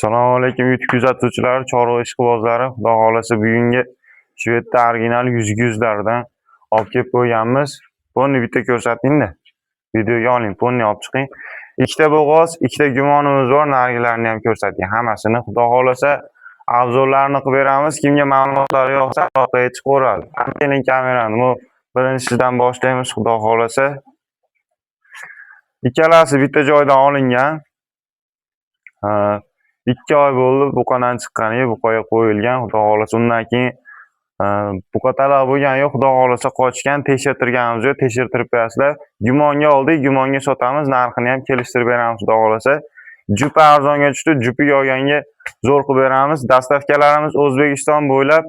Assalomu alaykum YouTube kuzatuvchilari, chorva ishqibozlari. Xudo xolasa bugungi Shvedda original yuzlardan olib kelib qo'yganmiz. Ponni bitta ko'rsating-da. Videoga oling, ponni olib chiqing. Ikkita bo'g'oz, ikkita gumonimiz bor, nargilarni ham ko'rsating. Hammasini xudo xolasa obzorlarni qilib beramiz. Kimga ma'lumotlar yo'qsa, aloqaga chiqaveradi. Keling kamerani birinchisidan boshlaymiz xudo xolasa. Ikkalasi bitta joydan olingan. 2 oy bo'ldi buqadan chiqqaniga, buqaga qo'yilgan. Xudo xolasa undan keyin buqatalar bo'lgan yo'q, xudo xolasa qochgan, tekshirtirganimiz yo'q, tekshirtirib berasizlar. Gumonga oldik, gumonga sotamiz, narxini ham kelishtirib beramiz xudo xolasa. Jupi arzonga tushdi, jupiga olganga zo'r qilib beramiz. Dastavkalarimiz O'zbekiston bo'ylab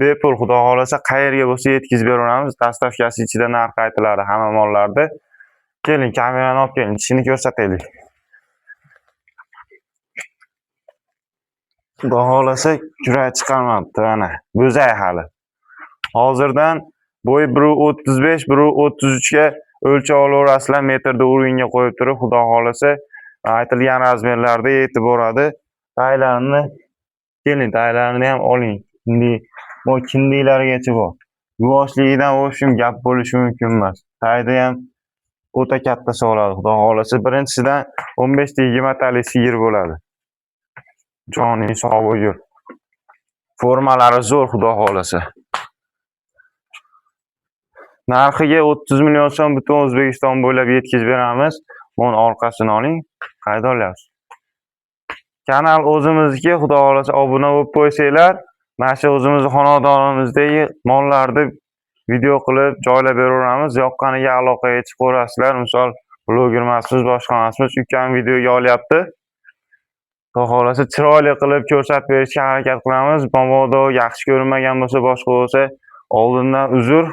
bepul, xudo xolasa qayerga bo'lsa yetkazib beramiz. Dastavkasi ichida narx aytiladi hamma mollarda. Keling, kamerani olib keling, ishini ko'rsataylik. Xudo xolasa kurak chiqarmabdi mana. Bo'zay hali. Hozirdan bo'yi 1.35, 1.33 ga o'lchab olaverasizlar, metrda o'ringa qo'yib turib, xudo xolasa aytilgan razmerlarda yetib boradi. Taylarni keling, taylarni ham oling. Bu kindilargacha bor. Yuvoshligidan o'shim gap bo'lishi mumkin emas. Tayda ham o'ta katta soladi, xudo xolasa. Birinchisidan 15 ta 20 talik sigir bo'ladi. Joning sog' bo'lgur. Formalari zo'r, xudo xolasa. Narxiga 30 million so'm butun O'zbekiston bo'ylab yetkazib beramiz. Mana orqasini oling. Qayda olyapsiz? Kanal o'zimizniki, xudo xolasa obuna bo'lib qo'ysanglar, mana shu o'zimizning xonadonimizdagi mollarni video qilib joylab beraveramiz. Yoqqaniga aloqaga chiqaverasizlar. Misol, bloger emasmiz, boshqa emasmiz, ukam videoga olyapti. Xudo xolasa chiroyli qilib ko'rsatib berishga harakat qilamiz. Mabodo yaxshi ko'rinmagan bo'lsa, boshqa bo'lsa, oldindan uzr.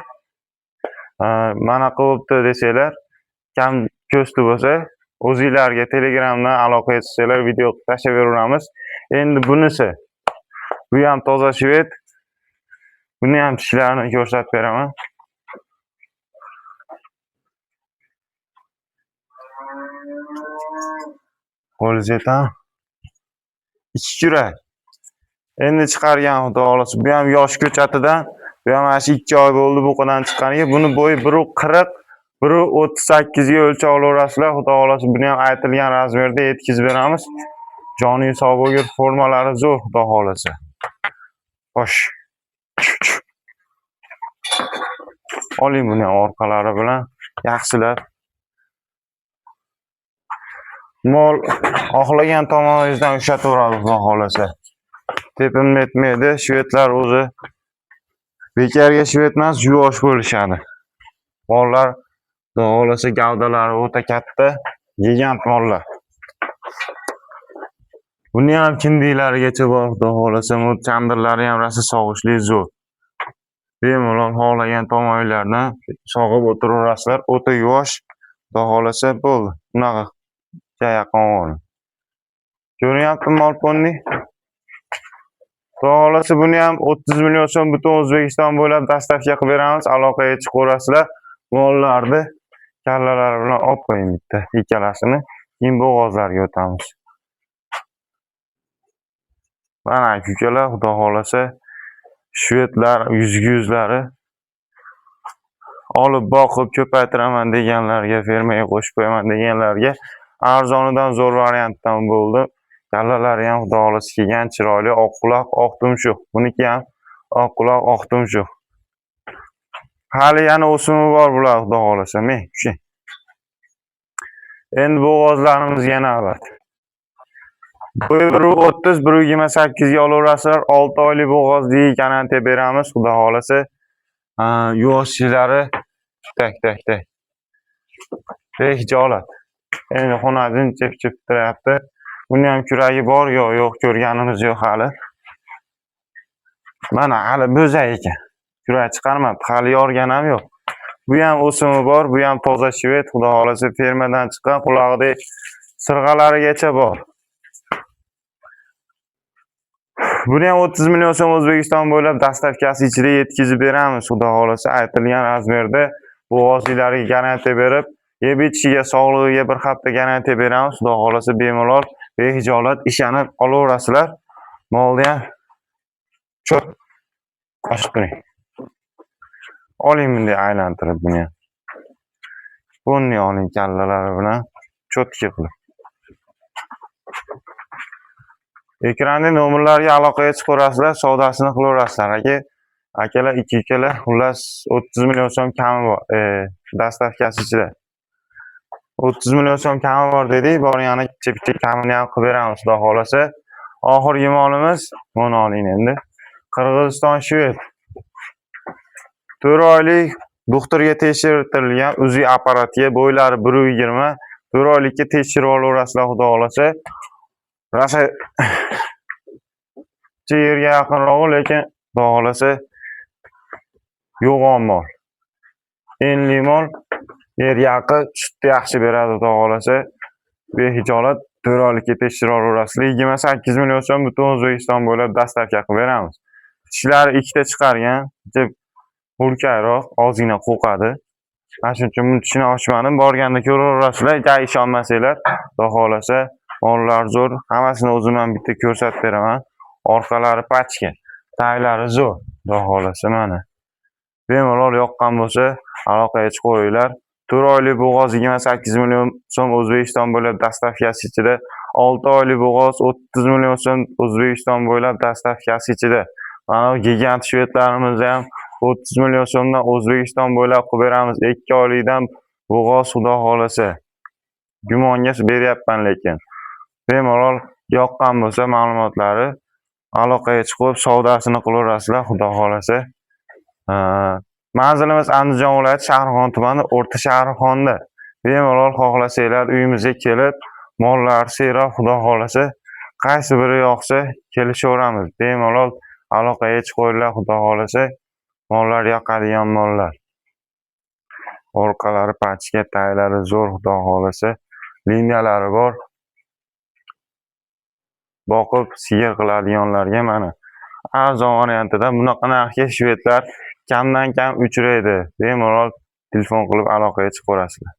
Mana qilibdi desanglar, kam ko'sti bo'lsa, o'zingizlarga Telegramdan aloqaga chiqsanglar, video tashlab beraveramiz. Endi bunisi. Bu ham toza shved. Buni ham tishlarini ko'rsatib beraman. Qo'ljetan. 2 kurak. Endi chiqargan xudo xolasa. Bu ham yosh ko'chatidan. Bu ham mana shu 2 oy bo'ldi buqadan chiqqaniga. Buni bo'yi 1.40, 1.38 ga o'lchab olaverasizlar. Xudo xolasa buni ham aytilgan razmerda yetkazib beramiz. Joning sog' bo'lgur, formalari zo'r, xudo xolasa. Xo'sh. Oling buni orqalari bilan yaxshilab. Mol xohlagan tomoningizdan ushlataveradi, xudo xolasa. Tepimni etmaydi, shvedlar o'zi bekarga shved emas, yuvosh bo'lishadi. Mollar xudo xolasa gavdalari o'ta katta, gigant mollar. Buni ham kindilarigacha bor, xudo xolasa, chandirlari ham rosa sog'ishli zo'r. Bemalol xohlagan tomonlardan sog'ib o'tiraverasizlar, o'ta yuvosh, xudo xolasa bo'ldi. Bunaqa yaqin. Ko'ryapti mol ponni? Xudo xolasa buni ham 30 million so'm butun O'zbekiston bo'ylab dastavka qilib beramiz. Aloqaga chiqaverasizlar. Mollarni kallalari bilan olib qo'ying bitta, ikkalasini. Keyin bo'g'ozlarga o'tamiz. Mana kukalar, xudo xolasa shvedlar, yuzlari olib boqib ko'paytiraman deganlarga, fermaga qo'shib qo'yaman deganlarga arzonidan zo'r variantdan bo'ldi. Kallalari ham xudo xolasa kelgan, chiroyli, oq quloq, oq tumshuq. Buniki ham oq quloq, oq tumshuq. Hali yana o'simi bor bular, xudo xolasa. Endi bo'g'ozlarimiz yana albatta. 1.30, 1.28 ga olaverasizlar. 6 oylik bo'g'oz degan garantiya beramiz, xudo xolasa. Yuvoshliklari tak. Hijolat. Endi xonadin chep turibdi. Buni ham kuragi bor, yo'q, ko'rganimiz yo'q hali. Mana hali bo'zay ekan. Kurak chiqarmabdi, hali yorgan ham yo'q. Bu ham o'simi bor, bu ham toza shved, xudo xolasa fermadan chiqqan, qulog'idek sirg'alarigacha bor. Buni ham 30 million so'm O'zbekiston bo'ylab dastavkasi ichida yetkazib beramiz, xudo xolasa aytilgan razmerda. Bo'g'ozlariga garantiya berib, yeb-ichishiga, sog'lig'iga bir hafta garantiya beramiz, xudo xolasa bemalol behijolat ishonib olaverasizlar. Molni ham cho'p qo'shib turing. Oling bunday aylantirib buni ham. Bunday oling kallalari bilan cho'tki qilib. Ekranda nomerlarga aloqaga chiqaverasizlar, savdosini qilaverasizlar aka. Akalar, ikki akalar, xullas 30 million so'm kami bor. Dastavkasi ichida. 30 million so'm kami bor dedik, bor yana bitta kamini ham qilib beramiz, xudo xolasa. Oxirgi molimiz, buni oling endi. Qirg'iziston Shved. 4 oylik doktorga tekshirtirilgan uziy apparatiga bo'ylari 1.20, 4 oylikka tekshirib olaverasizlar, xudo xolasa. Rasha yerga yaqinroq, lekin xudo xolasa yo'g'on mol. Enli mol, yer yaqin, sutni yaxshi beradi, xudo xolasa. Behijolat 4 oylikka tekshirib olaverasizlar. 28 million so'm butun O'zbekiston bo'ylab dastavka qilib beramiz. Tishlari ikkita chiqargan, hulkayroq, ozgina qo'qadi. Mana shuning uchun buni tishini ochmadim. Borganda ko'raverasizlar, agar ishonmasanglar, xudo xolasa, mollar zo'r. Hammasini o'zim ham bitta ko'rsatib beraman. Orqalari pachka, taglari zo'r, xudo xolasa mana. Bemalol yoqqan bo'lsa, aloqaga chiqaveringlar. 4 oylik bo'g'oz 28 million so'm O'zbekiston bo'ylab dastavkasi ichida, 6 oylik bo'g'oz 30 million so'm O'zbekiston bo'ylab dastavkasi ichida. Mana gigant shvedlarimizni ham 30 million so'mdan O'zbekiston bo'ylab qilib beramiz. 2 oylikdan bo'g'oz, xudo xolasa. Gumonga beryapman lekin. Bemalol yoqqan bo'lsa ma'lumotlari aloqaga chiqib savdosini qilaverasizlar, xudo xolasa. Manzilimiz Andijon viloyati Shahrixon tumani O'rta Shahrixonda. Bemalol xohlasanglar uyimizga kelib, mollar seroq, xudo xolasa, qaysi biri yoqsa kelishaveramiz. Bemalol aloqaga chiqinglar, xudo xolasa. Mollar yoqadigan mollar. Orqalari pachka, taglari zo'r, xudo xolasa. Liniyalari bor. Boqib sigir qiladiganlarga mana arzon variantida bunaqa narxga shvedlar kamdan kam uchraydi. Bemalol telefon qilib aloqaga chiqaverasizlar.